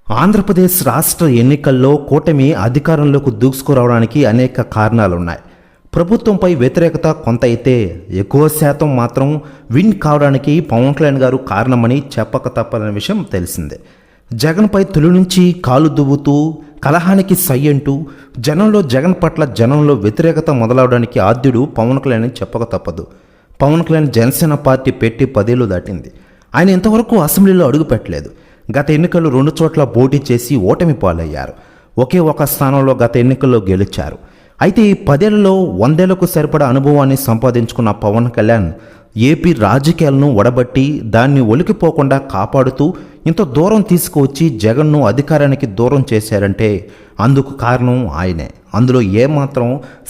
ఆంధ్రప్రదేశ్ రాష్ట్ర ఎన్నికల్లో కూటమి అధికారంలోకి దూసుకురావడానికి అనేక కారణాలున్నాయి. ప్రభుత్వంపై వ్యతిరేకత కొంత అయితే ఎక్కువ శాతం మాత్రం విన్ కావడానికి పవన్ కళ్యాణ్ గారు కారణమని చెప్పక తప్పని విషయం తెలిసిందే. జగన్పై తొలి నుంచి కాలు దువ్వుతూ కలహానికి సై అంటూ జగన్ పట్ల జనంలో వ్యతిరేకత మొదలవడానికి ఆద్యుడు పవన్ కళ్యాణ్ చెప్పక తప్పదు. పవన్ కళ్యాణ్ జనసేన పార్టీ పెట్టి 10 ఏళ్లు దాటింది. ఆయన ఇంతవరకు అసెంబ్లీలో అడుగు పెట్టలేదు. గత ఎన్నికల్లో 2 చోట్ల పోటీ చేసి ఓటమి పాలయ్యారు. ఒకే ఒక స్థానంలో గత ఎన్నికల్లో గెలిచారు. అయితే ఈ 10 ఏళ్లలో 100 ఏళ్లకు సరిపడా అనుభవాన్ని సంపాదించుకున్న పవన్ కళ్యాణ్ ఏపీ రాజకీయాలను వడబట్టి దాన్ని ఒలికిపోకుండా కాపాడుతూ ఇంత దూరం తీసుకువచ్చి జగన్ను అధికారానికి దూరం చేశారంటే అందుకు కారణం ఆయనే. అందులో ఏమాత్రం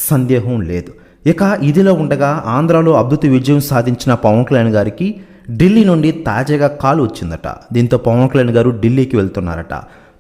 సందేహం లేదు. ఇక ఇదిలో ఉండగా ఆంధ్రాలో అద్భుత విజయం సాధించిన పవన్ కళ్యాణ్ గారికి ఢిల్లీ నుండి తాజాగా కాల్ వచ్చిందట. దీంతో పవన్ కళ్యాణ్ గారు ఢిల్లీకి వెళ్తున్నారట.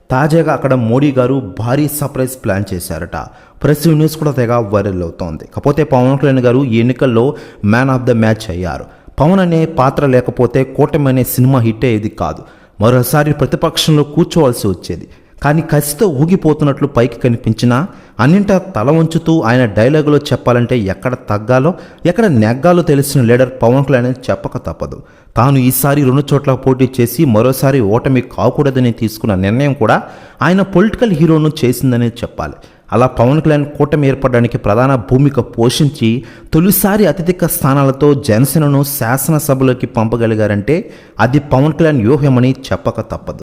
తాజాగా అక్కడ మోడీ గారు భారీ సర్ప్రైజ్ ప్లాన్ చేశారట. ప్రెస్ న్యూస్ కూడా తెగ వైరల్ అవుతోంది. కాకపోతే పవన్ కళ్యాణ్ గారు ఈ ఎన్నికల్లో మ్యాన్ ఆఫ్ ద మ్యాచ్ అయ్యారు. పవన్ అనే పాత్ర లేకపోతే కూటమి అనే సినిమా హిట్ అయ్యేది కాదు. మరోసారి ప్రతిపక్షంలో కూర్చోవలసి వచ్చేది. కానీ కసితో ఊగిపోతున్నట్లు పైకి కనిపించినా అన్నింటా తల వంచుతూ ఆయన డైలాగులో చెప్పాలంటే ఎక్కడ తగ్గాలో ఎక్కడ నెగ్గాలో తెలిసిన లీడర్ పవన్ కళ్యాణ్ చెప్పక తప్పదు. తాను ఈసారి 2 చోట్ల పోటీ చేసి మరోసారి ఓటమి కాకూడదని తీసుకున్న నిర్ణయం కూడా ఆయన పొలిటికల్ హీరోను చేసిందనే చెప్పాలి. అలా పవన్ కళ్యాణ్ కూటమి ఏర్పడడానికి ప్రధాన భూమిక పోషించి తొలిసారి అత్యధిక స్థానాలతో జనసేనను శాసనసభలోకి పంపగలిగారంటే అది పవన్ కళ్యాణ్ వ్యూహమని చెప్పక తప్పదు.